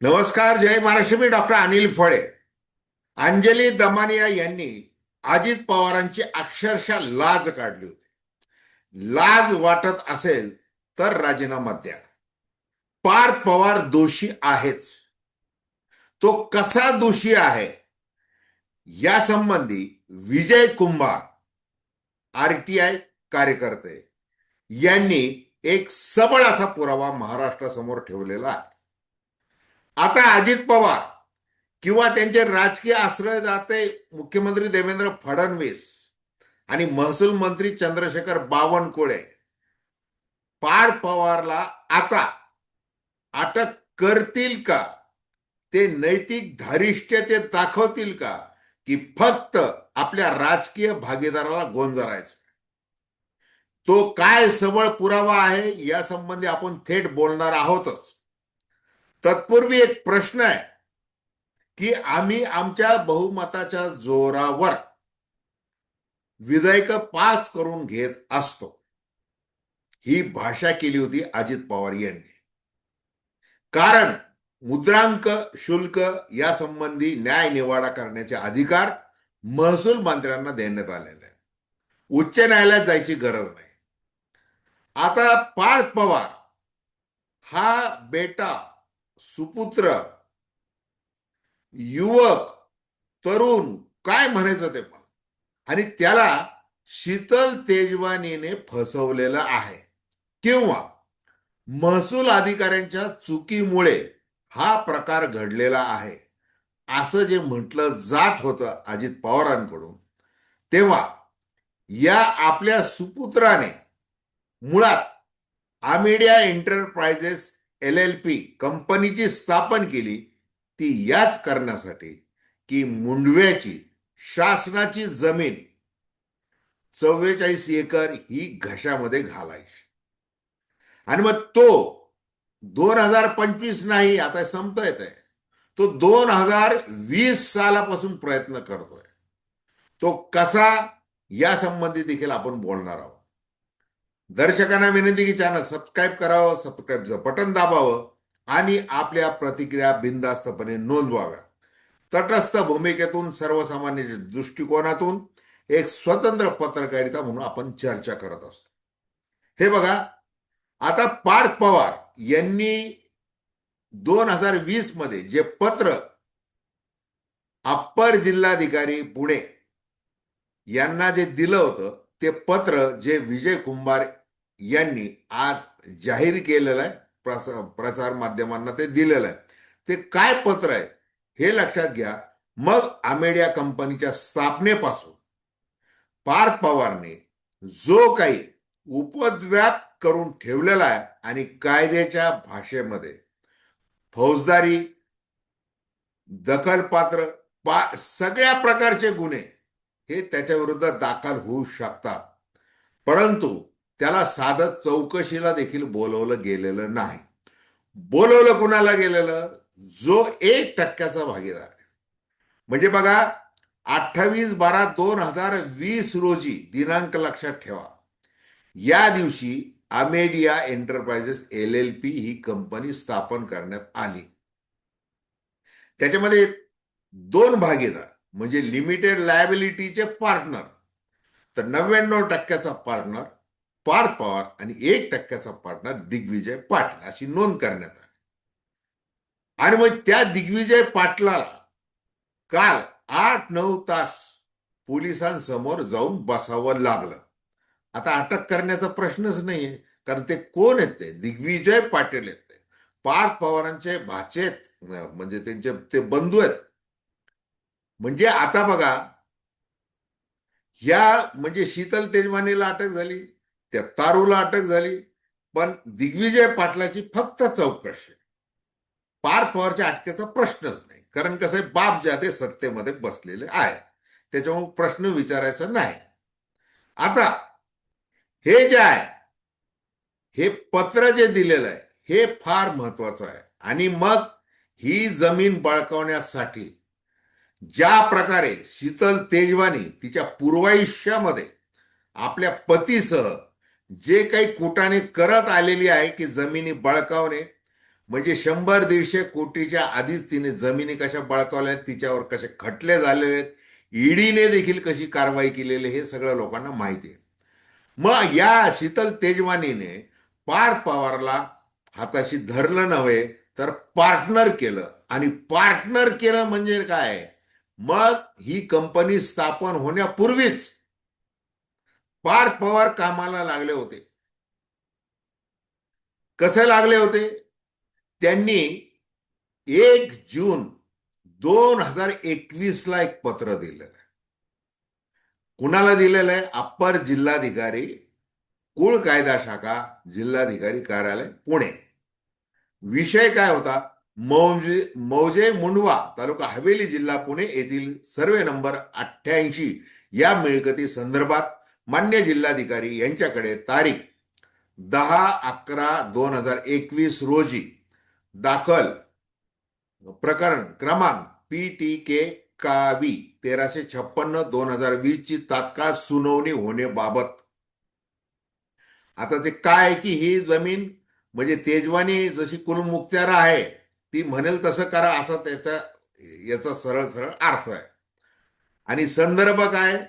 नमस्कार. जय महाराष्ट्र. मी डॉक्टर अनिल फळे. अंजली दमानिया यांनी अजित पवारांची अक्षरशः लाज काढली होती. लाज वाटत असेल तर राजीनामा द्या. पार्थ पवार दोषी आहेच. तो कसा दोषी आहे या संबंधी विजय कुंभार, आरटीआय कार्यकर्ते यांनी एक सबळ असा पुरावा महाराष्ट्रासमोर ठेवलेला आहे. आता अजित पवार किंवा त्यांचे राजकीय आश्रयदाते मुख्यमंत्री देवेंद्र फडणवीस आणि महसूल मंत्री चंद्रशेखर बावनकुळे पार्थ पवारला आता अटक करतील का? ते नैतिक धारिष्ट्य ते दाखवतील का की फक्त आपल्या राजकीय भागीदाराला गोंजरायचं? तो काय सबळ पुरावा आहे या संबंधी आपण थेट बोलणार आहोतच. तत्पूर्वी एक प्रश्न आहे की आम्ही आमच्या बहुमताच्या जोरावर विधेयक पास करून घेत असतो, ही भाषा केली होती अजित पवार यांनी. कारण मुद्रांक शुल्क या संबंधी न्याय निवाडा करण्याचे अधिकार महसूल मंत्र्यांना देण्यात आलेले आहे. उच्च न्यायालयात जायची गरज नाही. आता पार्थ पवार हा बेटा, सुपुत्र, युवक, तरुण, काय म्हणायचं ते पण, आणि त्याला शीतल तेजवानीने फसवलेलं आहे किंवा महसूल अधिकाऱ्यांच्या चुकीमुळे हा प्रकार घडलेला आहे असं जे म्हटलं जात होतं अजित पवारांकडून, तेव्हा या आपल्या सुपुत्राने मुळात आमेडिया एंटरप्राइजेस LLP कंपनीची स्थापन केली, ती याच करण्यासाठी की मुंडव्याची शासनाची जमीन 44 एकर ही घशामध्ये घालायची. आणि मग तो 2025 नाही, आता संपत येत आहे, तो 2020 सालापासून प्रयत्न करतोय. तो कसा या संबंधी देखील आपण बोलणार आहोत. दर्शकांना विनंती की चॅनल सबस्क्राईब करावं, सबस्क्राईबचं बटन दाबावं आणि आपल्या प्रतिक्रिया बिनधास्तपणे नोंदवाव्या. तटस्थ भूमिकेतून, सर्वसामान्य दृष्टिकोनातून एक स्वतंत्र पत्रकारिता म्हणून आपण चर्चा करत असतो. हे बघा, आता पार्थ पवार यांनी 2020 मध्ये जे पत्र अप्पर जिल्हाधिकारी पुणे यांना जे दिलं होतं, ते पत्र जे विजय कुंभार यांनी आज जाहीर केलेलं आहे, प्रसार माध्यमांना ते दिलेलं आहे. ते काय पत्र आहे हे लक्षात घ्या. मग आमेडिया कंपनीच्या स्थापनेपासून पार्थ पवारने जो काही उपद्व्याप करून ठेवलेला आहे आणि कायद्याच्या भाषेमध्ये फौजदारी, दखलपात्र, सगळ्या प्रकारचे गुन्हे हे त्याच्या विरुद्ध दाखल होऊ शकतात. परंतु त्याला साधं चौकशीला देखील बोलवलं गेलेलं नाही. बोलवलं कुणाला गेलेलं? जो 1% भागीदार आहे. म्हणजे बघा, 28/12/2020 रोजी, दिनांक लक्षात ठेवा, या दिवशी आमेडिया एंटरप्राइजेस LLP ही कंपनी स्थापन करण्यात आली. त्याच्यामध्ये 2 भागीदार म्हणजे लिमिटेड लायबिलिटीचे पार्टनर, तर 99%चा पार्टनर पार्थ पवार आणि 1%चा पार्टनर दिग्विजय पाटील अशी नोंद करण्यात आली. आणि मग त्या दिग्विजय पाटलाला काल 8-9 तास पोलिसांसमोर जाऊन बसावं लागलं. आता अटक करण्याचा प्रश्नच नाहीये, कारण ते कोण आहेत? ते दिग्विजय पाटील आहेत, ते पार्थ पवारांचे भाचे, म्हणजे त्यांचे ते बंधू आहेत. म्हणजे आता बघा, या म्हणजे शीतल तेजवानीला अटक झाली, त्या तारूला अटक झाली, पण दिग्विजय पाटलाची फक्त चौकशी. पार्थ पवारच्या अटकेचा प्रश्नच नाही, कारण कसं आहे, बाप जाते सत्तेमध्ये बसलेले आहे, त्याच्यामुळे प्रश्न विचारायचा नाही. आता हे जे आहे, हे पत्र जे दिलेलं आहे हे फार महत्वाचं आहे. आणि मग ही जमीन बळकावण्यासाठी ज्या प्रकारे शीतल तेजवानी तिच्या पूर्वायुष्यामध्ये आपल्या पतीसह जे काही कुटाने करत आलेली आहे की जमिनी बळकावणे, म्हणजे 100-150 कोटीच्या आधीच तिने जमिनी कशा बळकावल्या आहेत, तिच्यावर कसे खटले झालेले आहेत, ईडीने देखील कशी कारवाई केलेली हे सगळं लोकांना माहिती आहे. मग या शीतल तेजवानीने पार्थ पवारला हाताशी धरलं नव्हे तर पार्टनर केलं. आणि पार्टनर केलं म्हणजे काय, मग ही कंपनी स्थापन होण्यापूर्वीच पार्थ पवार कामाला लागले होते. कसे लागले होते, त्यांनी 1 जून 2021 ला एक पत्र दिलेलं आहे. कुणाला दिलेलं आहे? अप्पर जिल्हाधिकारी, कुळ कायदा शाखा, जिल्हाधिकारी कार्यालय, पुणे. विषय काय होता? मौजे मुंडवा तालुका हवेली जिल्हा पुणे येथील सर्वे नंबर 88 या मिळकती संदर्भात मान्य जिल्हाधिकारी यांच्याकडे तारीख 10/11/2021 रोजी दाखल प्रकरण क्रमांक PTK कावी 1356/2020 ची तात्काळ सुनावणी होण्याबाबत. आता ते काय की ही जमीन म्हणजे तेजवानी जशी कुलमुक्त्यार आहे, ती म्हणेल तसं करा असा याचा सरळ सरळ अर्थ आहे. आणि संदर्भ काय?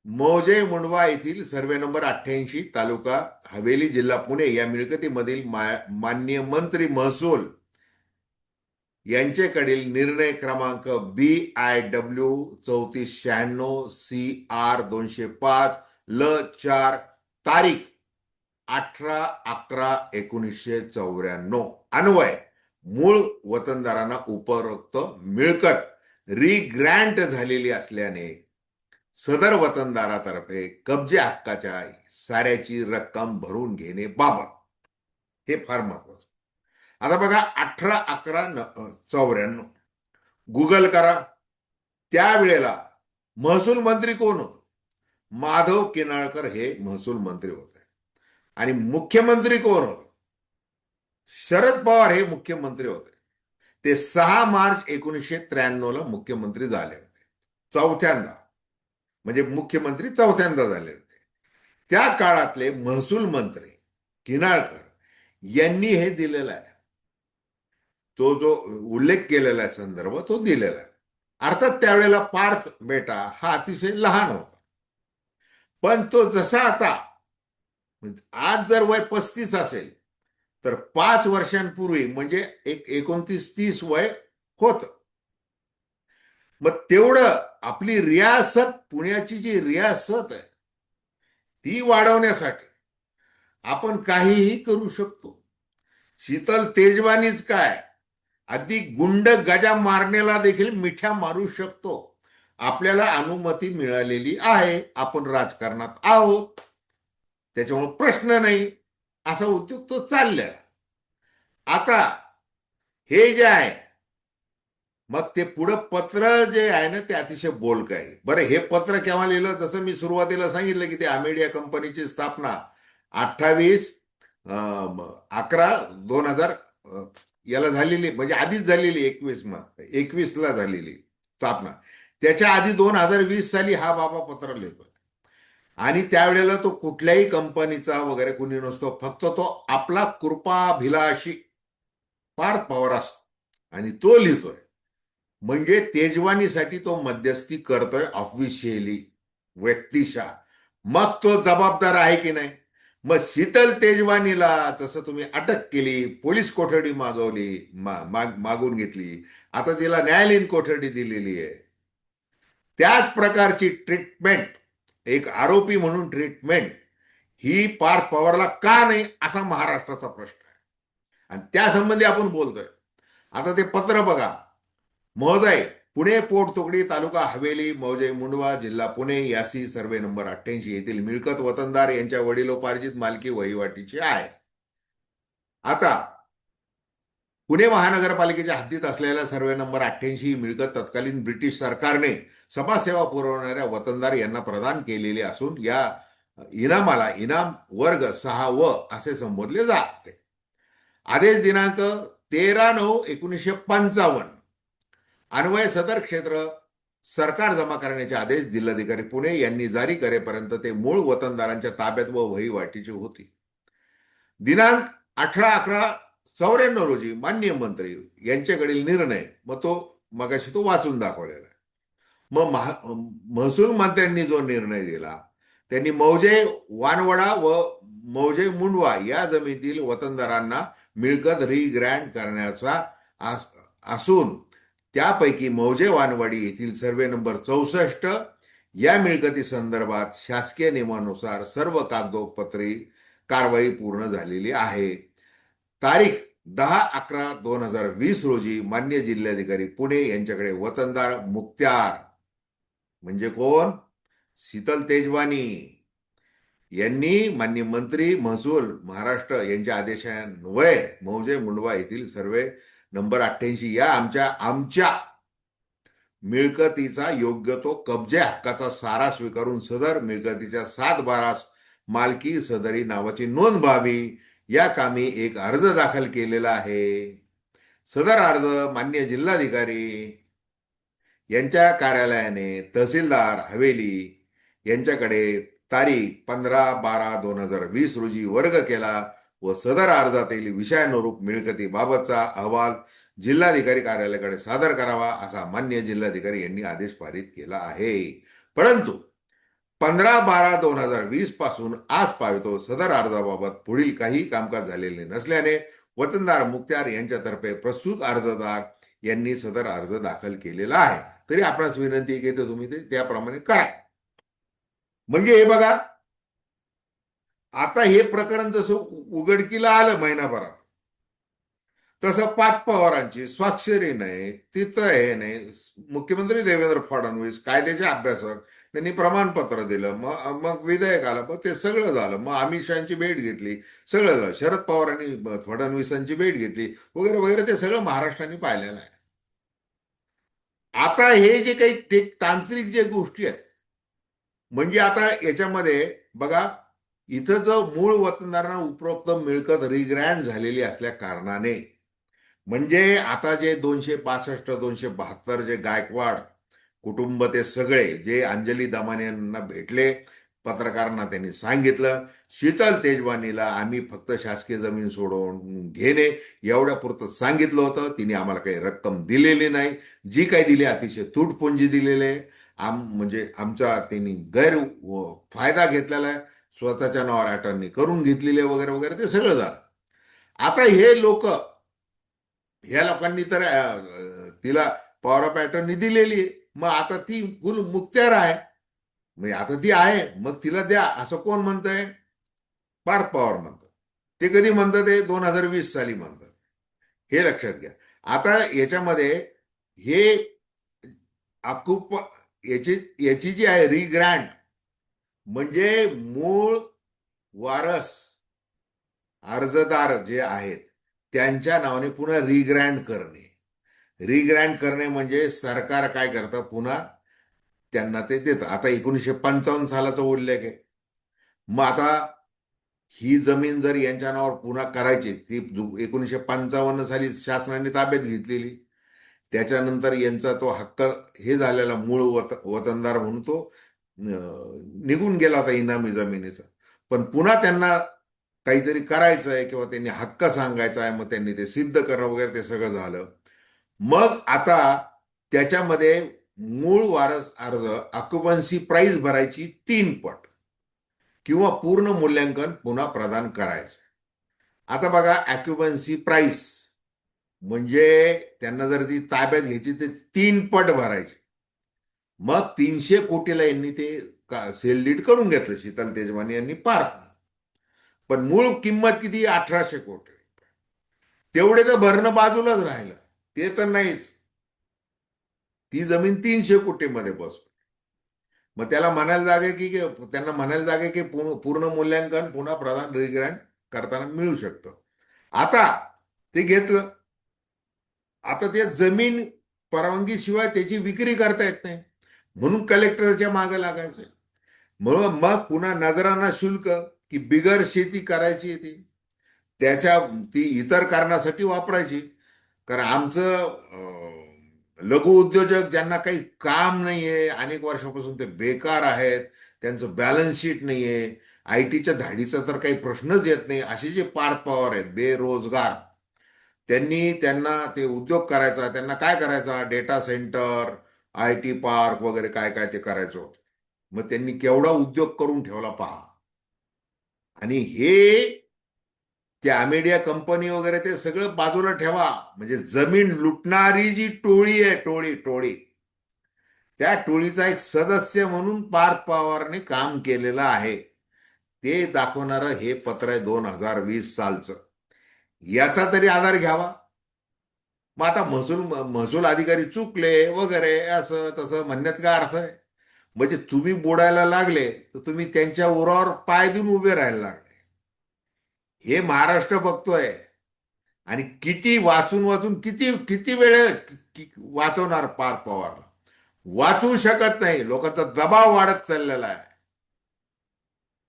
मौजे मुंडवा येथील सर्वे नंबर 88 तालुका हवेली जिल्हा पुणे या मिळकतीमधील माननीय मंत्री महसूल यांच्याकडील निर्णय क्रमांक BIW 3496 CR205 L4 तारीख 18/11/1994 अन्वय मूळ वतनदारांना उपरोक्त मिळकत रिग्रँट झालेली असल्याने सदर वतनदारातर्फे कब्जे हक्काच्या साऱ्याची रक्कम भरून घेणे बाबत. हे फार महत्वाचं. आता बघा, 18/11/94 गुगल करा. त्यावेळेला महसूल मंत्री कोण होते? माधव किनाळकर हे महसूल मंत्री होते. आणि मुख्यमंत्री कोण होते? शरद पवार हे मुख्यमंत्री होते. ते 6 मार्च 1993 ला मुख्यमंत्री झाले होते. चौथ्यांदा, म्हणजे मुख्यमंत्री चौथ्यांदा झाले होते. त्या काळातले महसूल मंत्री किनाळकर यांनी हे दिलेलं आहे. तो जो उल्लेख केलेला आहे संदर्भ तो दिलेला आहे. अर्थात त्यावेळेला पार्थ बेटा हा अतिशय लहान होता. पण तो जसा आता, आज जर वय 35 असेल तर 5 वर्षांपूर्वी म्हणजे 29-30 वय होत. मग तेवढं आपली रियासत, पुण्याची जी रियासत आहे ती वाढवण्यासाठी आपण काहीही करू शकतो. शीतल तेजवानीच काय, अगदी गुंड गजा मारण्याला देखील मिठ्या मारू शकतो. आपल्याला अनुमती मिळालेली आहे, आपण राजकारणात आहोत, त्याच्यामुळे प्रश्न नाही, असा उद्योग तो चाललेला. आता हे जे आहे, मग ते पुढं पत्र जे आहे ना ते अतिशय बोलक आहे. बरं, हे पत्र केव्हा लिहिलं? जसं मी सुरुवातीला सांगितलं की ते अमेडिया कंपनीची स्थापना 28/11/2000 याला झालेली, म्हणजे आधीच झालेली 21 ला झालेली स्थापना. त्याच्या आधी 2020 साली हा बाबा पत्र लिहितोय. आणि त्यावेळेला तो कुठल्याही कंपनीचा वगैरे कुणी नसतो, फक्त तो आपला कृपाभिलाषी पार्थ पवार असतो आणि तो लिहितोय. म्हणजे तेजवानीसाठी तो मध्यस्थी करतोय ऑफिशियली, व्यक्तिशः. मग तो जबाबदार आहे की नाही? मग शीतल तेजवानीला जसं तुम्ही अटक केली, पोलीस कोठडी मागवली, मागून घेतली, आता तिला न्यायालयीन कोठडी दिलेली आहे, त्याच प्रकारची ट्रीटमेंट, एक आरोपी म्हणून ट्रीटमेंट ही पार्थ पवारला का नाही, असा महाराष्ट्राचा प्रश्न आहे. आणि त्यासंबंधी आपण बोलतोय. आता ते पत्र बघा. महोदय, पुणे पोटतुकडी तालुका हवेली मौजे मुंडवा जिल्हा पुणे यासी सर्वे नंबर 88 येथील मिळकत वतनदार यांच्या वडिलोपार्जित मालकी वहिवाटीची आहे. आता पुणे महानगरपालिकेच्या हद्दीत असलेल्या सर्वे नंबर 88 ही मिळकत तत्कालीन ब्रिटिश सरकारने समाजसेवा पुरवणाऱ्या वतनदार यांना प्रदान केलेली असून या इनामाला इनाम वर्ग 6 असे संबोधले जाते. आदेश दिनांक 13/9/1955 अन्वय सदर क्षेत्र सरकार जमा करण्याचे आदेश जिल्हाधिकारी पुणे यांनी जारी करेपर्यंत ते मूळ वतनदारांच्या ताब्यात व वहिवाटीची होती. दिनांक 18/11 94 रोजी माननीय मंत्री यांच्याकडील निर्णय, मग तो मगाशी तो वाचून दाखवलेला आहे. मग महसूल मंत्र्यांनी जो निर्णय दिला, त्यांनी मौजे वानवडा व मौजे मुंडवा या जमिनीतील वतनदारांना मिळकत रिग्रँड करण्याचा असून त्यापैकी मौजे वानवाडी येथील सर्वे नंबर 64 या मिळकती संदर्भात शासकीय नियमानुसार सर्व कागदोपत्री कारवाई पूर्ण झालेली आहे. तारीख 10/11/2020 रोजी मान्य जिल्हाधिकारी पुणे यांच्याकडे वतनदार मुक्त्यार म्हणजे कोण, शीतल तेजवानी यांनी माननीय मंत्री महसूल महाराष्ट्र यांच्या आदेशान्वये मौजे मुंडवा येथील सर्वे नंबर 88 या आमच्या मिळकतीचा योग्य तो कब्जे हक्काचा सारा स्वीकारून सदर मिळकतीच्या 7/12 मालकी सदरी नावाची नोंद व्हावी या कामी एक अर्ज दाखल केलेला आहे. सदर अर्ज मान्य जिल्हाधिकारी यांच्या कार्यालयाने तहसीलदार हवेली यांच्याकडे तारीख 15/12/2020 रोजी वर्ग केला व सदर अर्जातील विषयानुरूप मिळकतीबाबतचा अहवाल जिल्हाधिकारी कार्यालयाकडे सादर करावा असा मान्य जिल्हाधिकारी यांनी आदेश पारित केला आहे. परंतु 15/12/2020 पासून आज पावेतो सदर अर्जाबाबत पुढील काही कामकाज झालेले नसल्याने वतनदार मुक्त्यार यांच्यातर्फे प्रस्तुत अर्जदार यांनी सदर अर्ज दाखल केलेला आहे. तरी आपणास विनंती की तुम्ही ते त्याप्रमाणे करा. म्हणजे हे बघा, आता हे प्रकरण जसं उघडकीला आलं महिनाभरात, तसं पाच पवारांची स्वाक्षरी नाही, तिथं हे नाही. मुख्यमंत्री देवेंद्र फडणवीस कायद्याचे अभ्यासक, त्यांनी प्रमाणपत्र दिलं, मग विधेयक आलं, मग ते सगळं झालं. मग अमित शहाची भेट घेतली, सगळं झालं. शरद पवारांनी फडणवीसांची भेट घेतली वगैरे वगैरे, ते सगळं महाराष्ट्राने पाहिलेलं आहे. आता हे जे काही तांत्रिक जे गोष्टी आहेत, म्हणजे आता याच्यामध्ये बघा, इथं जो मूळ वतनदारांना उपरोक्त मिळकत रिग्रँड झालेली असल्या कारणाने, म्हणजे आता जे 262 272 जे गायकवाड कुटुंब, ते सगळे जे अंजली दमाने यांना भेटले, पत्रकारांना त्यांनी सांगितलं, शीतल तेजवानीला आम्ही फक्त शासकीय जमीन सोडून घेणे एवढ्या पुरतं सांगितलं होतं. तिने आम्हाला काही रक्कम दिलेली नाही. जी काही दिली अतिशय तुटपुंजी दिलेले, म्हणजे आमचा त्यांनी गैर फायदा घेतलेला आहे, स्वतःच्या नावावर अटर्नी करून घेतलेले वगैरे वगैरे, ते सगळं झालं. आता हे लोक, ह्या लोकांनी तर तिला पॉवर ऑफ अटर्नी दिलेली आहे. मग आता ती मुक्त्यार आहे, म्हणजे आता ती आहे, मग तिला द्या असं कोण म्हणतंय? पार्थ पवार म्हणतात. ते कधी म्हणतात? ते 2020 साली म्हणतात. हे लक्षात घ्या. आता याच्यामध्ये हे याची जी आहे रिग्रँड, म्हणजे मूळ वारस अर्जदार जे आहेत त्यांच्या नावाने पुन्हा रिग्रँड करणे. रिग्रँड करणे म्हणजे सरकार काय करतं, पुन्हा त्यांना ते देतं. आता 1955 सालाचा उल्लेख आहे. मग आता ही जमीन जर यांच्या नावावर पुन्हा करायची, ती 1955 साली शासनाने ताब्यात घेतलेली, त्याच्यानंतर यांचा तो हक्क हे झालेला मूळ वतनदार म्हणून तो निघून गेला होता इनामी जमिनीचा. पण पुन्हा त्यांना काहीतरी करायचं आहे किंवा त्यांनी हक्क सांगायचा आहे, मग त्यांनी ते सिद्ध करणं वगैरे, ते सगळं झालं. मग आता त्याच्यामध्ये मूळ वारस अर्ज ऑक्युपन्सी प्राइस भरायची 3 पट किंवा पूर्ण मूल्यांकन पुन्हा प्रदान करायचं. आता बघा, ऑक्युपन्सी प्राइस म्हणजे त्यांना जर ती ताब्यात घ्यायची तर 3 पट भरायची. मग 300 कोटीला यांनी ते सेल डीड करून घेतलं शीतल तेजवानी यांनी पार्थ. पण मूळ किंमत किती? 1800 कोटी. तेवढे तर भरणं बाजूलाच राहिलं, ते तर नाहीच. ती जमीन 300 कोटीमध्ये बसली. मग त्याला म्हणायला जागे की त्यांना म्हणायला जागे की पूर्ण मूल्यांकन पुन्हा प्रदान रिग्रँड करताना मिळू शकतं. आता ते घेतलं. आता त्या जमीन परवानगीशिवाय त्याची विक्री करता येत नाही, म्हणून कलेक्टरच्या मागे लागायचं. म्हणून मग पुन्हा नजराना शुल्क की बिगर शेती करायची ती इतर कारणासाठी वापरायची. कारण आमचं लघु उद्योजक ज्यांना काही काम नाहीये, अनेक वर्षापासून ते बेकार आहेत, त्यांचं बॅलन्स शीट नाहीये, IT च्या धाडीचा तर काही प्रश्नच येत नाही, असे जे पार्थ पवार आहेत बेरोजगार, त्यांना ते उद्योग करायचा, त्यांना काय करायचा, डेटा सेंटर, IT पार्क वगैरे काय काय ते करायचं होतं. मग त्यांनी केवढा उद्योग करून ठेवला पहा. आणि हे ते अमेडिया कंपनी वगैरे ते सगळं बाजूला ठेवा. म्हणजे जमीन लुटणारी जी टोळी आहे, टोळी टोळी, त्या टोळीचा एक सदस्य म्हणून पार्थ पवारने काम केलेलं आहे. ते दाखवणारं हे पत्र आहे 2020 सालचं. याचा तरी आधार घ्यावा. मग आता महसूल अधिकारी चुकले वगैरे असं तसं म्हणण्यात काय अर्थ आहे? म्हणजे तुम्ही बोडायला लागले तर तुम्ही त्यांच्या उरावर पाय देऊन उभे राहायला लागले. हे महाराष्ट्र बघतोय. आणि किती वाचून वाचून किती किती वेळ वाचवणार पार्थ पवारला? वाचवू शकत नाही. लोकांचा दबाव वाढत चाललेला आहे.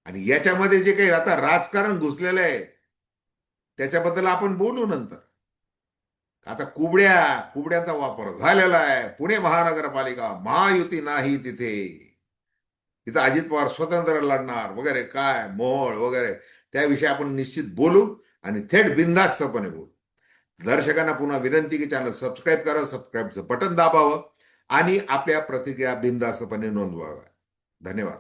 आणि याच्यामध्ये जे काही आता राजकारण घुसलेलं आहे त्याच्याबद्दल आपण बोलू नंतर. आता कुबड्यांचा वापर झालेला आहे. पुणे महानगरपालिका महायुती नाही तिथे. तिथं अजित पवार स्वतंत्र लढणार वगैरे काय मोहोळ वगैरे त्याविषयी आपण निश्चित बोलू आणि थेट बिनधास्तपणे बोलू. दर्शकांना पुन्हा विनंती की चॅनल सबस्क्राईब करा, सबस्क्राईबचं बटन दाबावं आणि आपल्या प्रतिक्रिया बिनधास्तपणे नोंदवाव्या. धन्यवाद.